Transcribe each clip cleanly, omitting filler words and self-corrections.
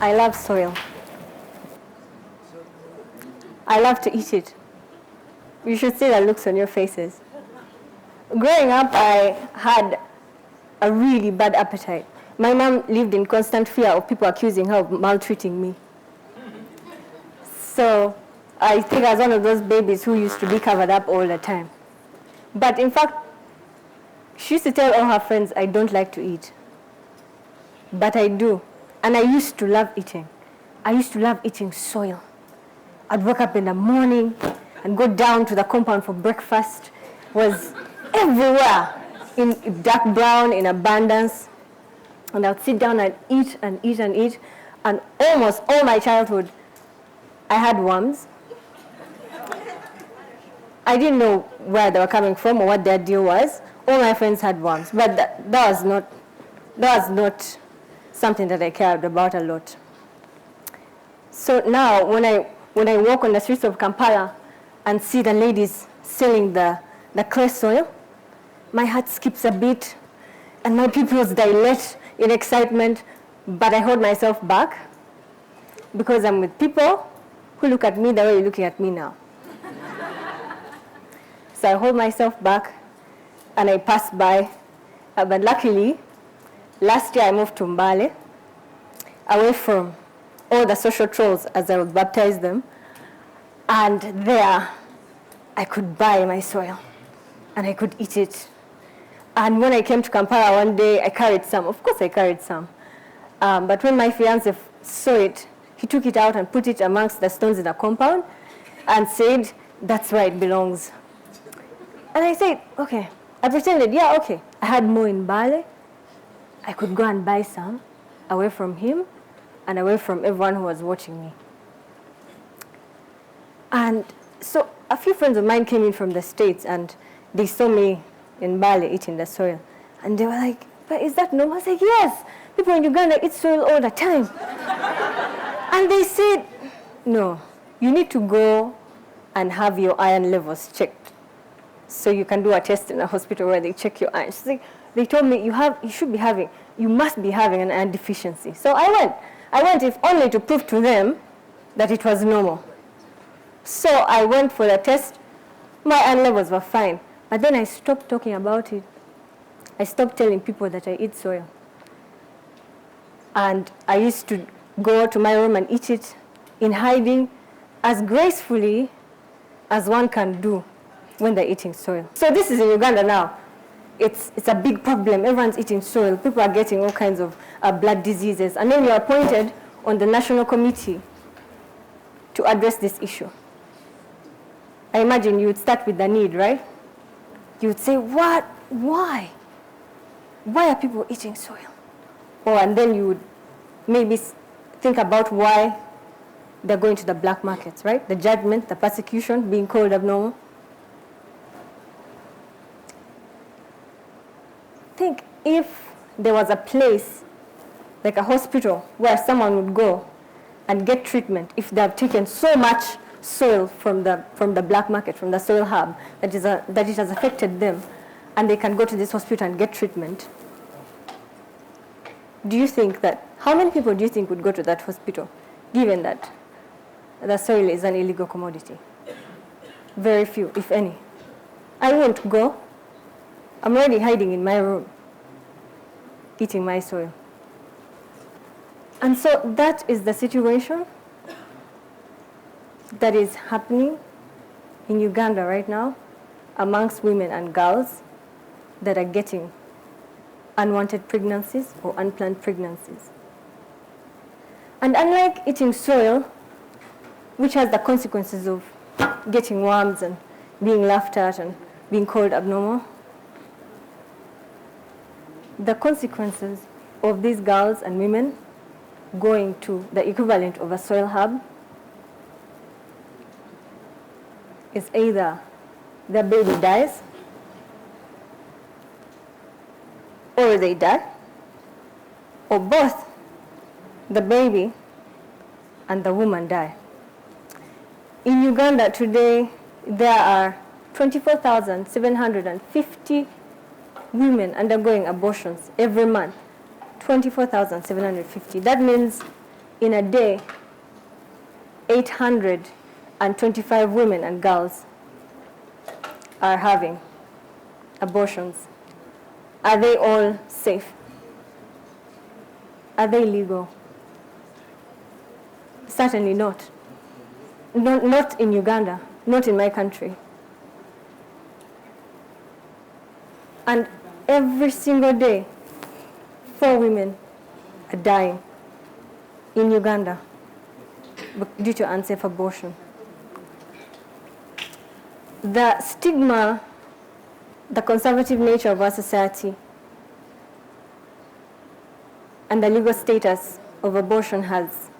I love soil. I love to eat it. You should see the looks on your faces. Growing up, I had a really bad appetite. My mom lived in constant fear of people accusing her of maltreating me. So I think I was one of those babies who used to be covered up all the time. But in fact, she used to tell all her friends, I don't like to eat. But I do. And I used to love eating. I used to love eating soil. I'd wake up in the morning and go down to the compound for breakfast. It was everywhere, in dark brown, in abundance. And I'd sit down and eat and eat and eat. And almost all my childhood, I had worms. I didn't know where they were coming from or what their deal was. All my friends had worms, but that was not something that I cared about a lot. So now, when I walk on the streets of Kampala and see the ladies selling the clay soil, my heart skips a beat and my pupils dilate in excitement, but I hold myself back because I'm with people who look at me the way you're looking at me now. So I hold myself back and I pass by. But luckily, last year I moved to Mbale, away from all the social trolls, as I would baptize them. And there, I could buy my soil and I could eat it. And when I came to Kampala one day, I carried some. Of course I carried some. But when my fiance saw it, he took it out and put it amongst the stones in the compound and said, that's where it belongs. And I said, okay. I pretended, yeah, okay. I had more in Mbale. I could go and buy some away from him and away from everyone who was watching me. And so a few friends of mine came in from the States and they saw me in Mbale eating the soil. And they were like, but is that normal? I was like, yes. People in Uganda eat soil all the time. And they said, no, you need to go and have your iron levels checked. So you can do a test in a hospital where they check your iron. They told me, you must be having an iron deficiency. So I went. I went if only to prove to them that it was normal. So I went for the test. My iron levels were fine. But then I stopped talking about it. I stopped telling people that I eat soil. And I used to go to my room and eat it in hiding as gracefully as one can do when they're eating soil. So this is in Uganda now. It's a big problem. Everyone's eating soil. People are getting all kinds of blood diseases. And then you're appointed on the national committee to address this issue. I imagine you would start with the need, right? You would say, what? Why? Why are people eating soil? And then you would maybe think about why they're going to the black markets, right? The judgment, the persecution, being called abnormal. Think if there was a place, like a hospital, where someone would go and get treatment if they have taken so much soil from the black market, from the soil hub, that it has affected them, and they can go to this hospital and get treatment. Do you think that, how many people do you think would go to that hospital, given that the soil is an illegal commodity? Very few, if any. I won't go. I'm already hiding in my room, eating my soil. And so that is the situation that is happening in Uganda right now amongst women and girls that are getting unwanted pregnancies or unplanned pregnancies. And unlike eating soil, which has the consequences of getting worms and being laughed at and being called abnormal, the consequences of these girls and women going to the equivalent of a soil hub is either the baby dies or they die, or both the baby and the woman die. In Uganda today, there are 24,750 women undergoing abortions every month. 24,750. That means in a day, 825 women and girls are having abortions. Are they all safe? Are they legal? Certainly not. Not in Uganda, not in my country. And every single day, 4 women are dying in Uganda due to unsafe abortion. The stigma, the conservative nature of our society, and the legal status of abortion has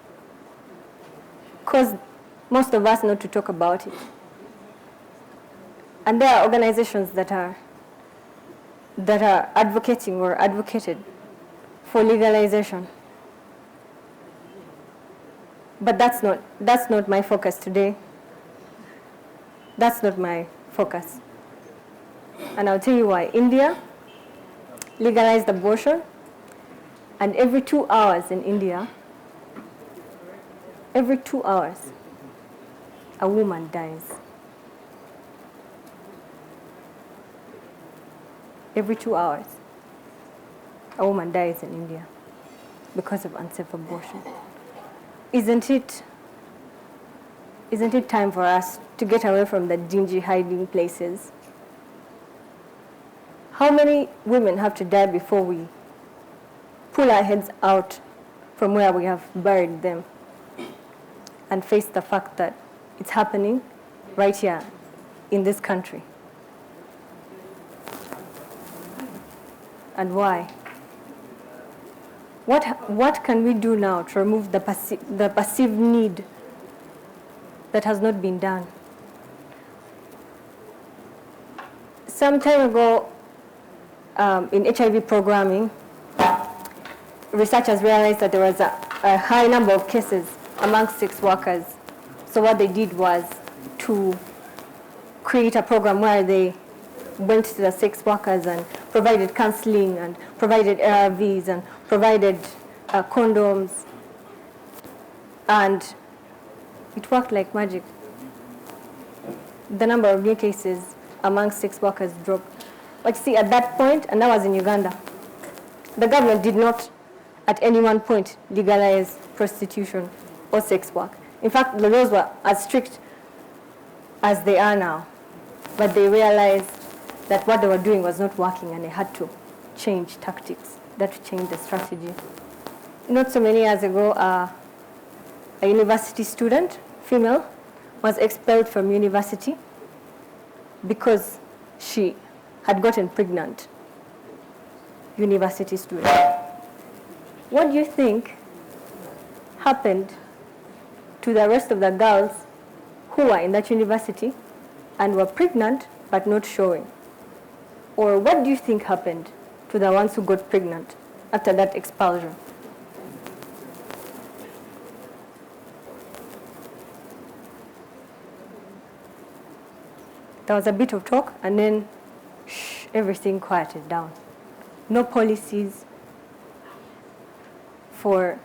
caused most of us not to talk about it. And there are organizations that are advocating or advocated for legalization. But that's not my focus today. That's not my focus. And I'll tell you why. India legalized abortion, and every 2 hours in India, every 2 hours, a woman dies. Every 2 hours, a woman dies in India because of unsafe abortion. Isn't it time for us to get away from the dingy hiding places? How many women have to die before we pull our heads out from where we have buried them and face the fact that it's happening right here in this country? And why? What can we do now to remove the perceived need that has not been done? Some time ago, in HIV programming, researchers realized that there was a high number of cases amongst sex workers. So what they did was to create a program where they went to the sex workers and provided counseling and provided ARVs and provided condoms. And it worked like magic. The number of new cases amongst sex workers dropped. But see, at that point, and that was in Uganda, the government did not at any one point legalize prostitution or sex work. In fact, the laws were as strict as they are now. But they realized that what they were doing was not working, and they had to change tactics, they had to change the strategy. Not so many years ago, a university student, female, was expelled from university because she had gotten pregnant. University student. What do you think happened to the rest of the girls who were in that university and were pregnant but not showing? Or what do you think happened to the ones who got pregnant after that expulsion? There was a bit of talk, and then everything quieted down. No policies for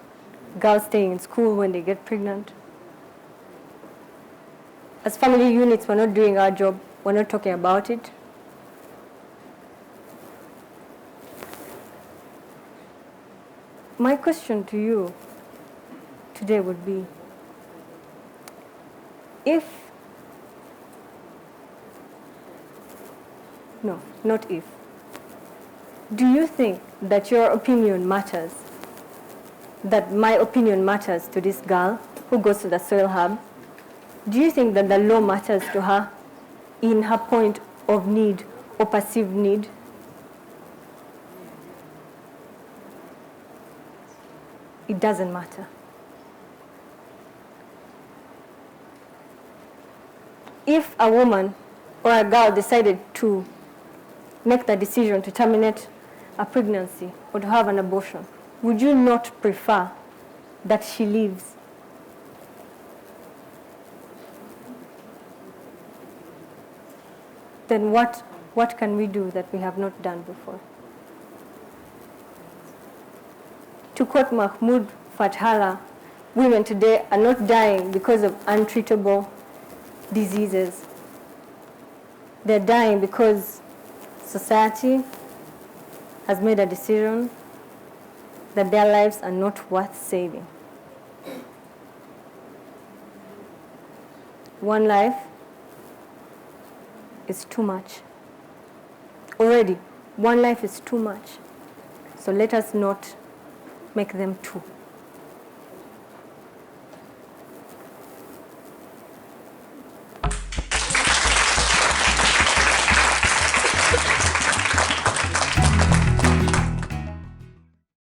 girls staying in school when they get pregnant. As family units, we're not doing our job. We're not talking about it. My question to you today would be, do you think that your opinion matters? That my opinion matters to this girl who goes to the soil hub? Do you think that the law matters to her in her point of need or perceived need? It doesn't matter. If a woman or a girl decided to make the decision to terminate a pregnancy or to have an abortion, would you not prefer that she lives? Then what can we do that we have not done before? To quote Mahmoud Fathala, women today are not dying because of untreatable diseases. They're dying because society has made a decision that their lives are not worth saving. One life is too much. Already, one life is too much. So let us not make them two.